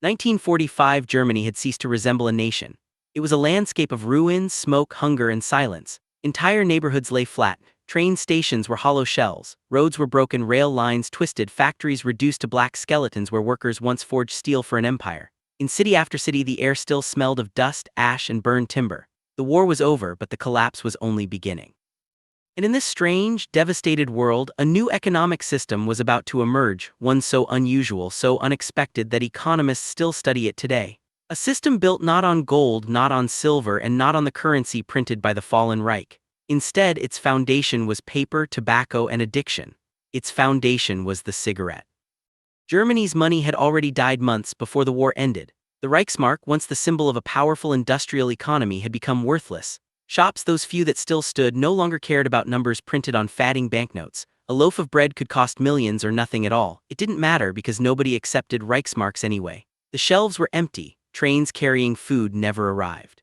1945 Germany had ceased to resemble a nation. It was a landscape of ruins, smoke, hunger, and silence. Entire neighborhoods lay flat, train stations were hollow shells, roads were broken, rail lines twisted, factories reduced to black skeletons where workers once forged steel for an empire. In city after city, the air still smelled of dust, ash, and burned timber. The war was over, but the collapse was only beginning. And in this strange, devastated world, a new economic system was about to emerge, one so unusual, so unexpected that economists still study it today. A system built not on gold, not on silver, and not on the currency printed by the fallen Reich. Instead, its foundation was paper, tobacco, and addiction. Its foundation was the cigarette. Germany's money had already died months before the war ended. The Reichsmark, once the symbol of a powerful industrial economy, had become worthless. Shops, those few that still stood, no longer cared about numbers printed on fatting banknotes. A loaf of bread could cost millions or nothing at all. It didn't matter because nobody accepted Reichsmarks anyway. The shelves were empty. Trains carrying food never arrived.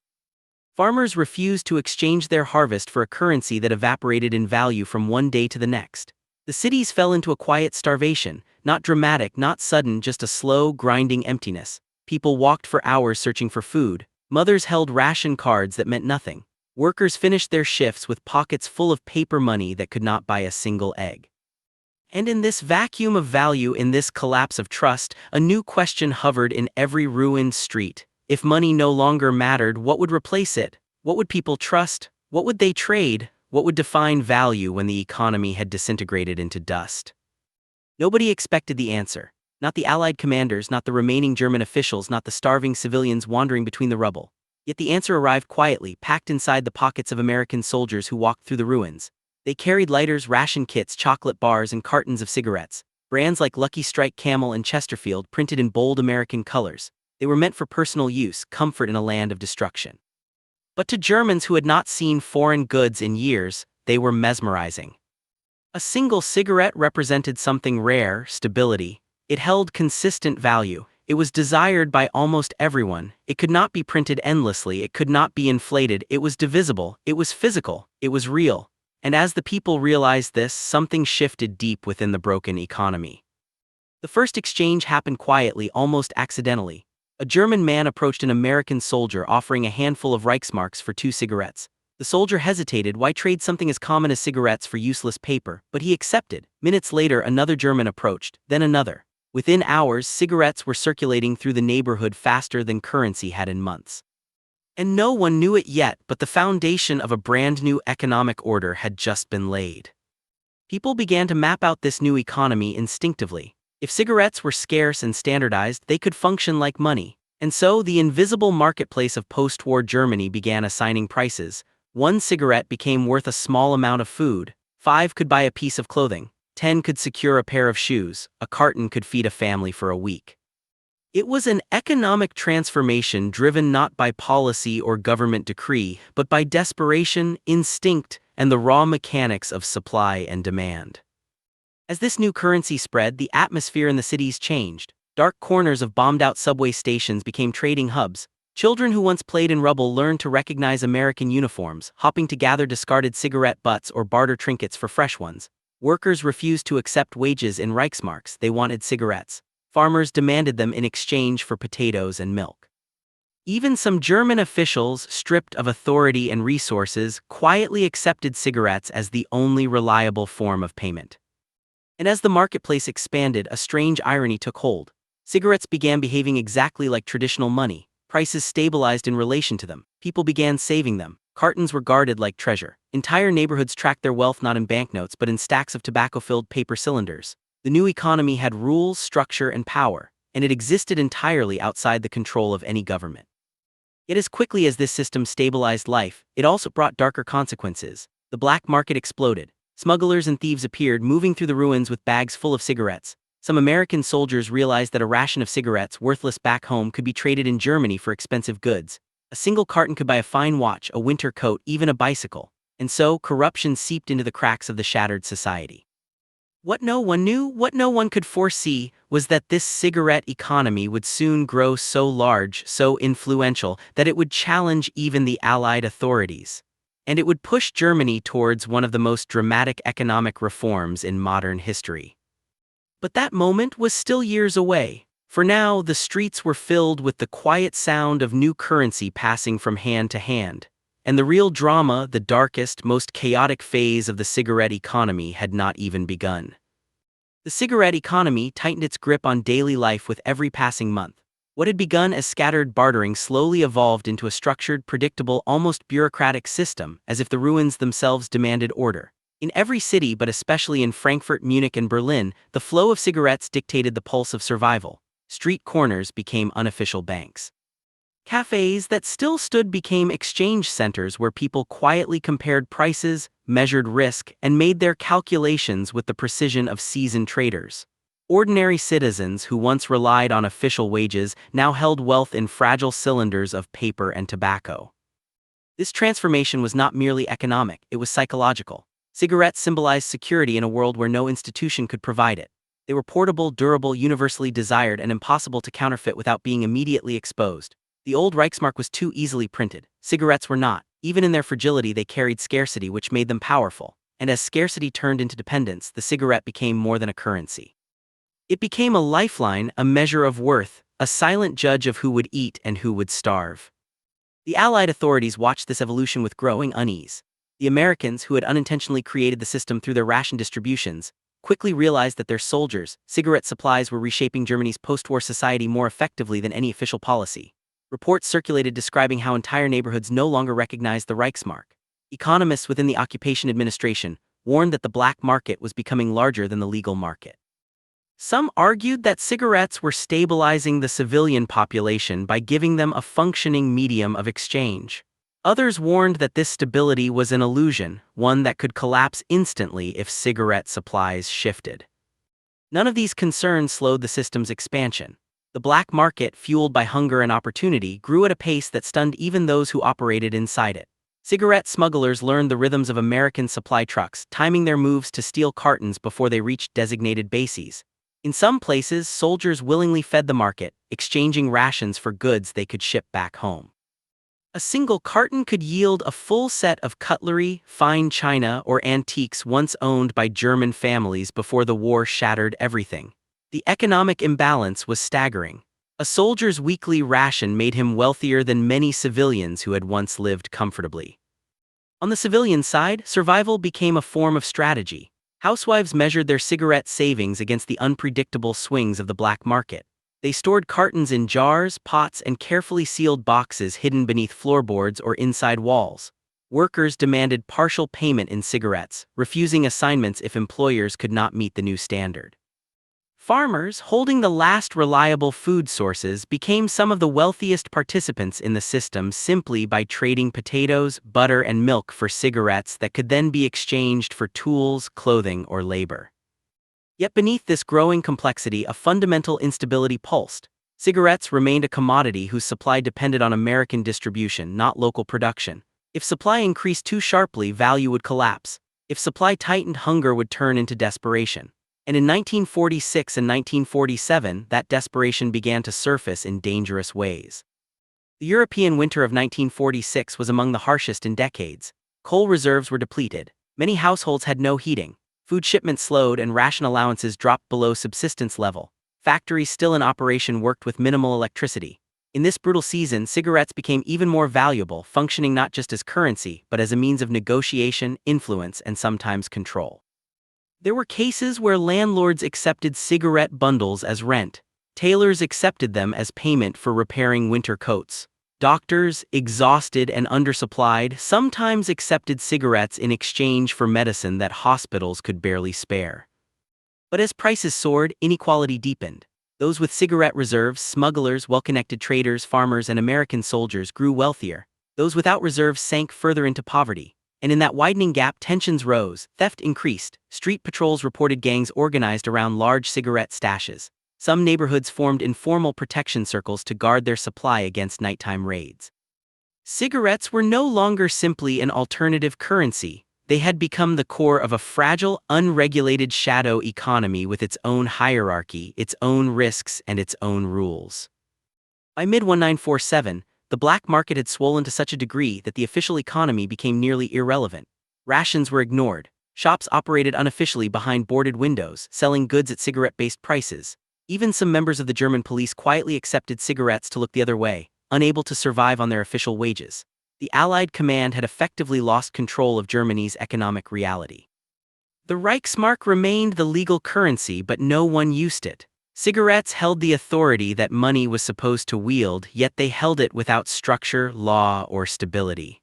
Farmers refused to exchange their harvest for a currency that evaporated in value from one day to the next. The cities fell into a quiet starvation, not dramatic, not sudden, just a slow, grinding emptiness. People walked for hours searching for food. Mothers held ration cards that meant nothing. Workers finished their shifts with pockets full of paper money that could not buy a single egg. And in this vacuum of value, in this collapse of trust, a new question hovered in every ruined street. If money no longer mattered, what would replace it? What would people trust? What would they trade? What would define value when the economy had disintegrated into dust? Nobody expected the answer. Not the Allied commanders, not the remaining German officials, not the starving civilians wandering between the rubble. Yet the answer arrived quietly, packed inside the pockets of American soldiers who walked through the ruins. They carried lighters, ration kits, chocolate bars, and cartons of cigarettes. Brands like Lucky Strike, Camel, and Chesterfield printed in bold American colors. They were meant for personal use, comfort in a land of destruction. But to Germans who had not seen foreign goods in years, they were mesmerizing. A single cigarette represented something rare, stability. It held consistent value. It was desired by almost everyone. It could not be printed endlessly. It could not be inflated. It was divisible. It was physical. It was real. And as the people realized this, something shifted deep within the broken economy. The first exchange happened quietly, almost accidentally. A German man approached an American soldier offering a handful of Reichsmarks for 2 cigarettes. The soldier hesitated. Why trade something as common as cigarettes for useless paper? But he accepted. Minutes later, another German approached, then another. Within hours, cigarettes were circulating through the neighborhood faster than currency had in months. And no one knew it yet, but the foundation of a brand new economic order had just been laid. People began to map out this new economy instinctively. If cigarettes were scarce and standardized, they could function like money. And so the invisible marketplace of post-war Germany began assigning prices. 1 cigarette became worth a small amount of food. 5 could buy a piece of clothing. 10 could secure a pair of shoes. A carton could feed a family for a week. It was an economic transformation driven not by policy or government decree, but by desperation, instinct, and the raw mechanics of supply and demand. As this new currency spread, the atmosphere in the cities changed. Dark corners of bombed-out subway stations became trading hubs. Children who once played in rubble learned to recognize American uniforms, hopping to gather discarded cigarette butts or barter trinkets for fresh ones. Workers refused to accept wages in Reichsmarks. They wanted cigarettes. Farmers demanded them in exchange for potatoes and milk. Even some German officials, stripped of authority and resources, quietly accepted cigarettes as the only reliable form of payment. And as the marketplace expanded, a strange irony took hold. Cigarettes began behaving exactly like traditional money. Prices stabilized in relation to them. People began saving them. Cartons were guarded like treasure. Entire neighborhoods tracked their wealth not in banknotes but in stacks of tobacco-filled paper cylinders. The new economy had rules, structure, and power, and it existed entirely outside the control of any government. Yet as quickly as this system stabilized life, it also brought darker consequences. The black market exploded. Smugglers and thieves appeared, moving through the ruins with bags full of cigarettes. Some American soldiers realized that a ration of cigarettes, worthless back home, could be traded in Germany for expensive goods. A single carton could buy a fine watch, a winter coat, even a bicycle. And so, corruption seeped into the cracks of the shattered society. What no one knew, what no one could foresee, was that this cigarette economy would soon grow so large, so influential, that it would challenge even the Allied authorities. And it would push Germany towards one of the most dramatic economic reforms in modern history. But that moment was still years away. For now, the streets were filled with the quiet sound of new currency passing from hand to hand. And the real drama, the darkest, most chaotic phase of the cigarette economy had not even begun. The cigarette economy tightened its grip on daily life with every passing month. What had begun as scattered bartering slowly evolved into a structured, predictable, almost bureaucratic system, as if the ruins themselves demanded order. In every city, but especially in Frankfurt, Munich, and Berlin, the flow of cigarettes dictated the pulse of survival. Street corners became unofficial banks. Cafes that still stood became exchange centers where people quietly compared prices, measured risk, and made their calculations with the precision of seasoned traders. Ordinary citizens who once relied on official wages now held wealth in fragile cylinders of paper and tobacco. This transformation was not merely economic, it was psychological. Cigarettes symbolized security in a world where no institution could provide it. They were portable, durable, universally desired, and impossible to counterfeit without being immediately exposed. The old Reichsmark was too easily printed. Cigarettes were not. Even in their fragility, they carried scarcity, which made them powerful. And as scarcity turned into dependence, the cigarette became more than a currency. It became a lifeline, a measure of worth, a silent judge of who would eat and who would starve. The Allied authorities watched this evolution with growing unease. The Americans, who had unintentionally created the system through their ration distributions, quickly realized that their soldiers' cigarette supplies were reshaping Germany's post-war society more effectively than any official policy. Reports circulated describing how entire neighborhoods no longer recognized the Reichsmark. Economists within the occupation administration warned that the black market was becoming larger than the legal market. Some argued that cigarettes were stabilizing the civilian population by giving them a functioning medium of exchange. Others warned that this stability was an illusion, one that could collapse instantly if cigarette supplies shifted. None of these concerns slowed the system's expansion. The black market, fueled by hunger and opportunity, grew at a pace that stunned even those who operated inside it. Cigarette smugglers learned the rhythms of American supply trucks, timing their moves to steal cartons before they reached designated bases. In some places, soldiers willingly fed the market, exchanging rations for goods they could ship back home. A single carton could yield a full set of cutlery, fine china, or antiques once owned by German families before the war shattered everything. The economic imbalance was staggering. A soldier's weekly ration made him wealthier than many civilians who had once lived comfortably. On the civilian side, survival became a form of strategy. Housewives measured their cigarette savings against the unpredictable swings of the black market. They stored cartons in jars, pots, and carefully sealed boxes hidden beneath floorboards or inside walls. Workers demanded partial payment in cigarettes, refusing assignments if employers could not meet the new standard. Farmers, holding the last reliable food sources, became some of the wealthiest participants in the system simply by trading potatoes, butter, and milk for cigarettes that could then be exchanged for tools, clothing, or labor. Yet beneath this growing complexity, a fundamental instability pulsed. Cigarettes remained a commodity whose supply depended on American distribution, not local production. If supply increased too sharply, value would collapse. If supply tightened, hunger would turn into desperation. And in 1946 and 1947, that desperation began to surface in dangerous ways. The European winter of 1946 was among the harshest in decades. Coal reserves were depleted. Many households had no heating. Food shipments slowed and ration allowances dropped below subsistence level. Factories still in operation worked with minimal electricity. In this brutal season, cigarettes became even more valuable, functioning not just as currency, but as a means of negotiation, influence, and sometimes control. There were cases where landlords accepted cigarette bundles as rent. Tailors accepted them as payment for repairing winter coats. Doctors, exhausted and undersupplied, sometimes accepted cigarettes in exchange for medicine that hospitals could barely spare. But as prices soared, inequality deepened. Those with cigarette reserves, smugglers, well-connected traders, farmers, and American soldiers grew wealthier. Those without reserves sank further into poverty. And in that widening gap, tensions rose, theft increased. Street patrols reported gangs organized around large cigarette stashes. Some neighborhoods formed informal protection circles to guard their supply against nighttime raids. Cigarettes were no longer simply an alternative currency. They had become the core of a fragile, unregulated shadow economy with its own hierarchy, its own risks, and its own rules. By mid-1947, the black market had swollen to such a degree that the official economy became nearly irrelevant. Rations were ignored. Shops operated unofficially behind boarded windows, selling goods at cigarette-based prices. Even some members of the German police quietly accepted cigarettes to look the other way, unable to survive on their official wages. The Allied command had effectively lost control of Germany's economic reality. The Reichsmark remained the legal currency, but no one used it. Cigarettes held the authority that money was supposed to wield, yet they held it without structure, law, or stability.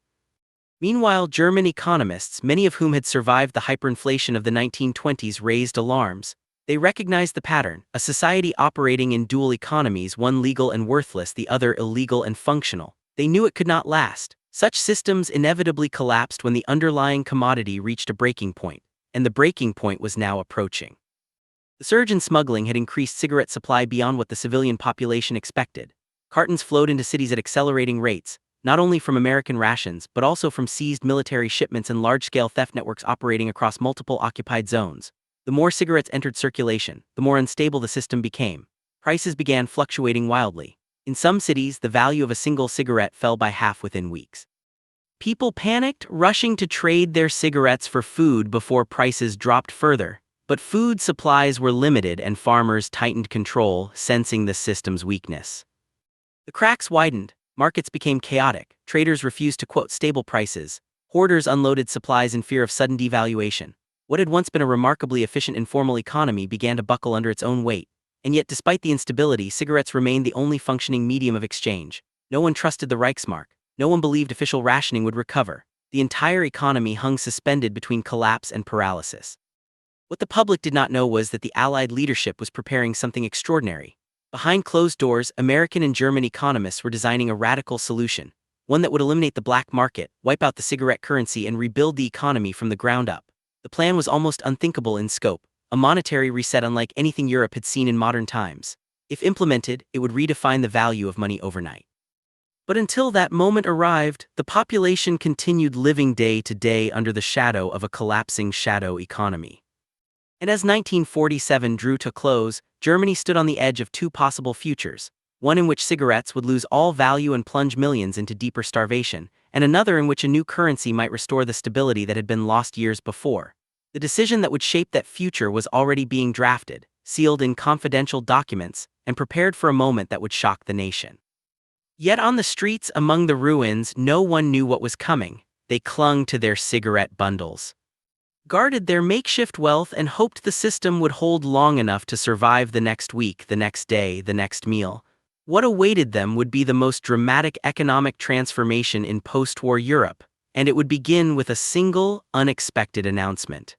Meanwhile, German economists, many of whom had survived the hyperinflation of the 1920s, raised alarms. They recognized the pattern: a society operating in dual economies, one legal and worthless, the other illegal and functional. They knew it could not last. Such systems inevitably collapsed when the underlying commodity reached a breaking point, and the breaking point was now approaching. The surge in smuggling had increased cigarette supply beyond what the civilian population expected. Cartons flowed into cities at accelerating rates, not only from American rations but also from seized military shipments and large-scale theft networks operating across multiple occupied zones. The more cigarettes entered circulation, the more unstable the system became. Prices began fluctuating wildly. In some cities, the value of a single cigarette fell by half within weeks. People panicked, rushing to trade their cigarettes for food before prices dropped further. But food supplies were limited and farmers tightened control, sensing the system's weakness. The cracks widened, markets became chaotic, traders refused to quote stable prices, hoarders unloaded supplies in fear of sudden devaluation. What had once been a remarkably efficient informal economy began to buckle under its own weight, and yet despite the instability, cigarettes remained the only functioning medium of exchange. No one trusted the Reichsmark, no one believed official rationing would recover. The entire economy hung suspended between collapse and paralysis. What the public did not know was that the Allied leadership was preparing something extraordinary. Behind closed doors, American and German economists were designing a radical solution, one that would eliminate the black market, wipe out the cigarette currency, and rebuild the economy from the ground up. The plan was almost unthinkable in scope, a monetary reset unlike anything Europe had seen in modern times. If implemented, it would redefine the value of money overnight. But until that moment arrived, the population continued living day to day under the shadow of a collapsing shadow economy. And as 1947 drew to close, Germany stood on the edge of two possible futures: one in which cigarettes would lose all value and plunge millions into deeper starvation, and another in which a new currency might restore the stability that had been lost years before. The decision that would shape that future was already being drafted, sealed in confidential documents, and prepared for a moment that would shock the nation. Yet on the streets among the ruins, no one knew what was coming. They clung to their cigarette bundles, guarded their makeshift wealth, and hoped the system would hold long enough to survive the next week, the next day, the next meal. What awaited them would be the most dramatic economic transformation in post-war Europe, and it would begin with a single, unexpected announcement.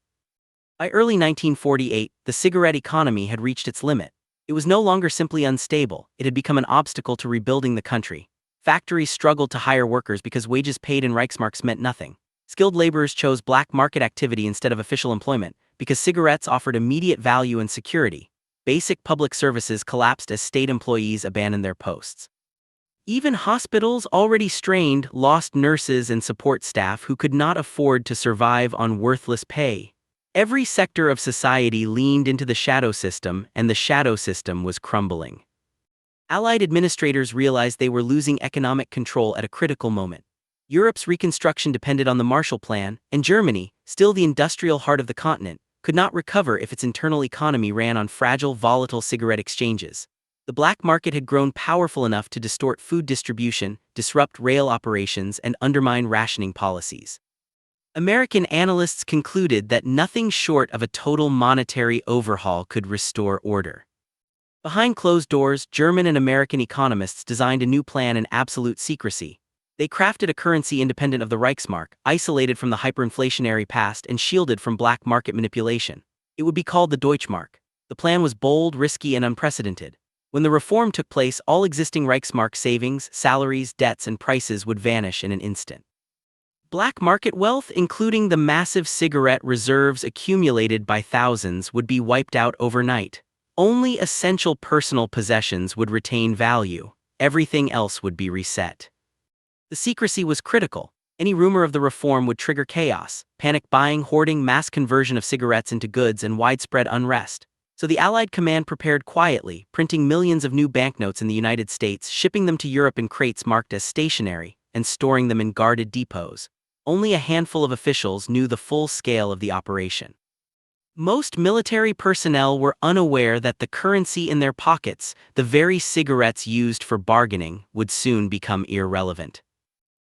By early 1948, the cigarette economy had reached its limit. It was no longer simply unstable, it had become an obstacle to rebuilding the country. Factories struggled to hire workers because wages paid in Reichsmarks meant nothing. Skilled laborers chose black market activity instead of official employment because cigarettes offered immediate value and security. Basic public services collapsed as state employees abandoned their posts. Even hospitals, already strained, lost nurses and support staff who could not afford to survive on worthless pay. Every sector of society leaned into the shadow system, and the shadow system was crumbling. Allied administrators realized they were losing economic control at a critical moment. Europe's reconstruction depended on the Marshall Plan, and Germany, still the industrial heart of the continent, could not recover if its internal economy ran on fragile, volatile cigarette exchanges. The black market had grown powerful enough to distort food distribution, disrupt rail operations, and undermine rationing policies. American analysts concluded that nothing short of a total monetary overhaul could restore order. Behind closed doors, German and American economists designed a new plan in absolute secrecy. They crafted a currency independent of the Reichsmark, isolated from the hyperinflationary past and shielded from black market manipulation. It would be called the Deutschmark. The plan was bold, risky, and unprecedented. When the reform took place, all existing Reichsmark savings, salaries, debts, and prices would vanish in an instant. Black market wealth, including the massive cigarette reserves accumulated by thousands, would be wiped out overnight. Only essential personal possessions would retain value. Everything else would be reset. The secrecy was critical. Any rumor of the reform would trigger chaos, panic buying, hoarding, mass conversion of cigarettes into goods, and widespread unrest. So the Allied command prepared quietly, printing millions of new banknotes in the United States, shipping them to Europe in crates marked as stationary, and storing them in guarded depots. Only a handful of officials knew the full scale of the operation. Most military personnel were unaware that the currency in their pockets, the very cigarettes used for bargaining, would soon become irrelevant.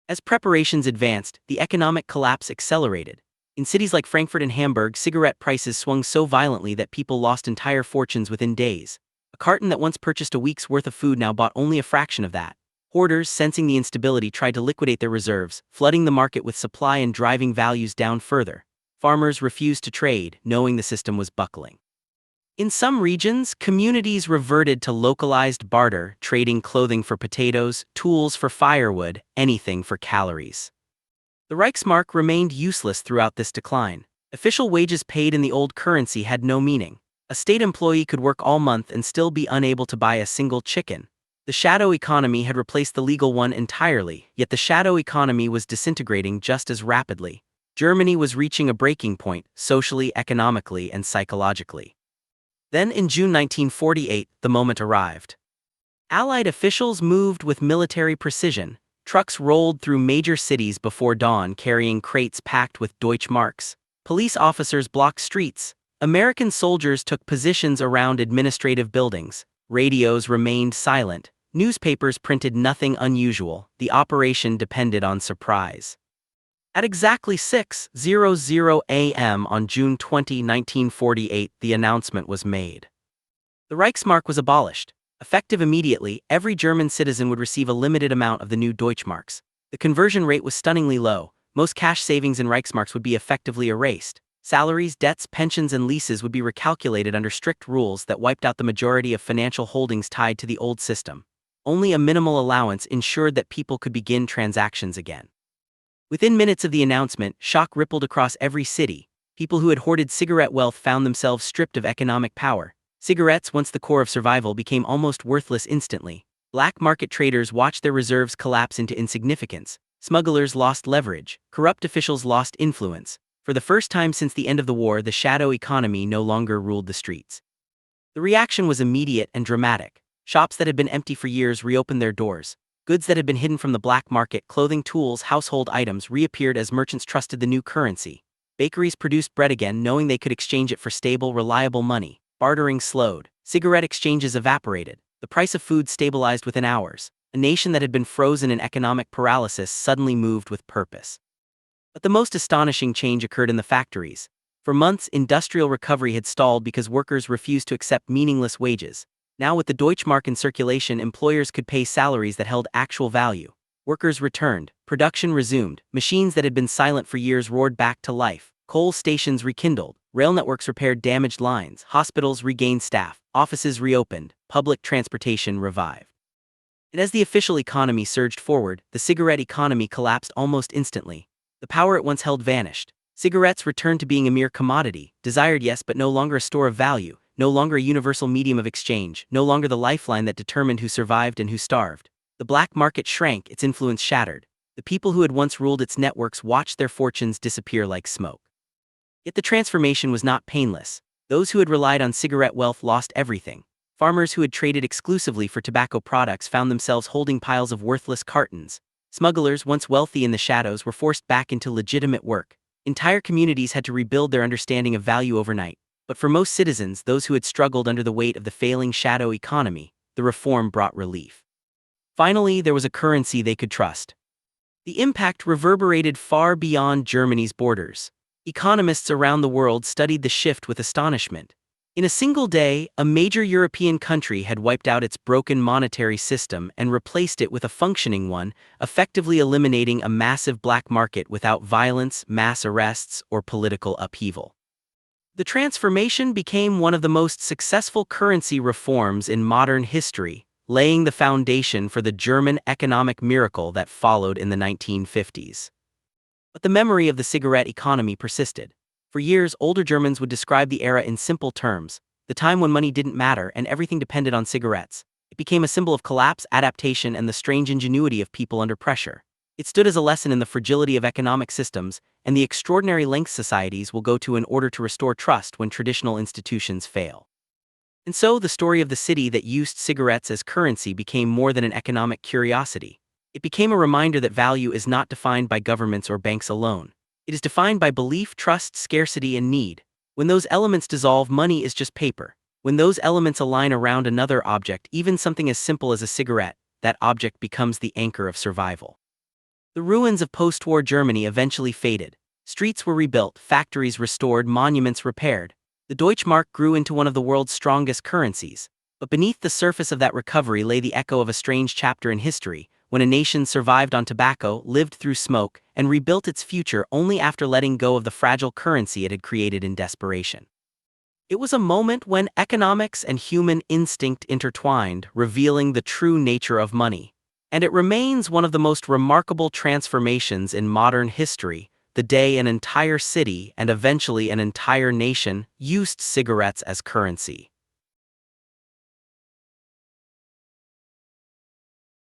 As preparations advanced, the economic collapse accelerated. In cities like Frankfurt and Hamburg, cigarette prices swung so violently that people lost entire fortunes within days. A carton that once purchased a week's worth of food now bought only a fraction of that. Hoarders, sensing the instability, tried to liquidate their reserves, flooding the market with supply and driving values down further. Farmers refused to trade, knowing the system was buckling. In some regions, communities reverted to localized barter, trading clothing for potatoes, tools for firewood, anything for calories. The Reichsmark remained useless throughout this decline. Official wages paid in the old currency had no meaning. A state employee could work all month and still be unable to buy a single chicken. The shadow economy had replaced the legal one entirely, yet the shadow economy was disintegrating just as rapidly. Germany was reaching a breaking point, socially, economically, and psychologically. Then in June 1948, the moment arrived. Allied officials moved with military precision. Trucks rolled through major cities before dawn carrying crates packed with Deutschmarks. Police officers blocked streets. American soldiers took positions around administrative buildings. Radios remained silent. Newspapers printed nothing unusual. The operation depended on surprise. At exactly 6:00 a.m. on June 20, 1948, the announcement was made. The Reichsmark was abolished. Effective immediately, every German citizen would receive a limited amount of the new Deutschmarks. The conversion rate was stunningly low. Most cash savings in Reichsmarks would be effectively erased. Salaries, debts, pensions, and leases would be recalculated under strict rules that wiped out the majority of financial holdings tied to the old system. Only a minimal allowance ensured that people could begin transactions again. Within minutes of the announcement, shock rippled across every city. People who had hoarded cigarette wealth found themselves stripped of economic power. Cigarettes, once the core of survival, became almost worthless instantly. Black market traders watched their reserves collapse into insignificance. Smugglers lost leverage. Corrupt officials lost influence. For the first time since the end of the war, the shadow economy no longer ruled the streets. The reaction was immediate and dramatic. Shops that had been empty for years reopened their doors. Goods that had been hidden from the black market, clothing, tools, household items, reappeared as merchants trusted the new currency. Bakeries produced bread again, knowing they could exchange it for stable, reliable money. Bartering slowed. Cigarette exchanges evaporated. The price of food stabilized within hours. A nation that had been frozen in economic paralysis suddenly moved with purpose. But the most astonishing change occurred in the factories. For months, industrial recovery had stalled because workers refused to accept meaningless wages. Now, with the Deutschmark in circulation, employers could pay salaries that held actual value. Workers returned. Production resumed. Machines that had been silent for years roared back to life. Coal stations rekindled. Rail networks repaired damaged lines. Hospitals regained staff. Offices reopened. Public transportation revived. And as the official economy surged forward, the cigarette economy collapsed almost instantly. The power it once held vanished. Cigarettes returned to being a mere commodity, desired yes, but no longer a store of value, no longer a universal medium of exchange, no longer the lifeline that determined who survived and who starved. The black market shrank, its influence shattered. The people who had once ruled its networks watched their fortunes disappear like smoke. Yet the transformation was not painless. Those who had relied on cigarette wealth lost everything. Farmers who had traded exclusively for tobacco products found themselves holding piles of worthless cartons. Smugglers, once wealthy in the shadows, were forced back into legitimate work. Entire communities had to rebuild their understanding of value overnight. But for most citizens, those who had struggled under the weight of the failing shadow economy, the reform brought relief. Finally, there was a currency they could trust. The impact reverberated far beyond Germany's borders. Economists around the world studied the shift with astonishment. In a single day, a major European country had wiped out its broken monetary system and replaced it with a functioning one, effectively eliminating a massive black market without violence, mass arrests, or political upheaval. The transformation became one of the most successful currency reforms in modern history, laying the foundation for the German economic miracle that followed in the 1950s. But the memory of the cigarette economy persisted. For years, older Germans would describe the era in simple terms: the time when money didn't matter and everything depended on cigarettes. It became a symbol of collapse, adaptation, and the strange ingenuity of people under pressure. It stood as a lesson in the fragility of economic systems and the extraordinary lengths societies will go to in order to restore trust when traditional institutions fail. And so, the story of the city that used cigarettes as currency became more than an economic curiosity. It became a reminder that value is not defined by governments or banks alone. It is defined by belief, trust, scarcity, and need. When those elements dissolve, money is just paper. When those elements align around another object, even something as simple as a cigarette, that object becomes the anchor of survival. The ruins of post-war Germany eventually faded. Streets were rebuilt, factories restored, monuments repaired. The Deutschmark grew into one of the world's strongest currencies. But beneath the surface of that recovery lay the echo of a strange chapter in history, when a nation survived on tobacco, lived through smoke, and rebuilt its future only after letting go of the fragile currency it had created in desperation. It was a moment when economics and human instinct intertwined, revealing the true nature of money. And it remains one of the most remarkable transformations in modern history, the day an entire city and eventually an entire nation used cigarettes as currency.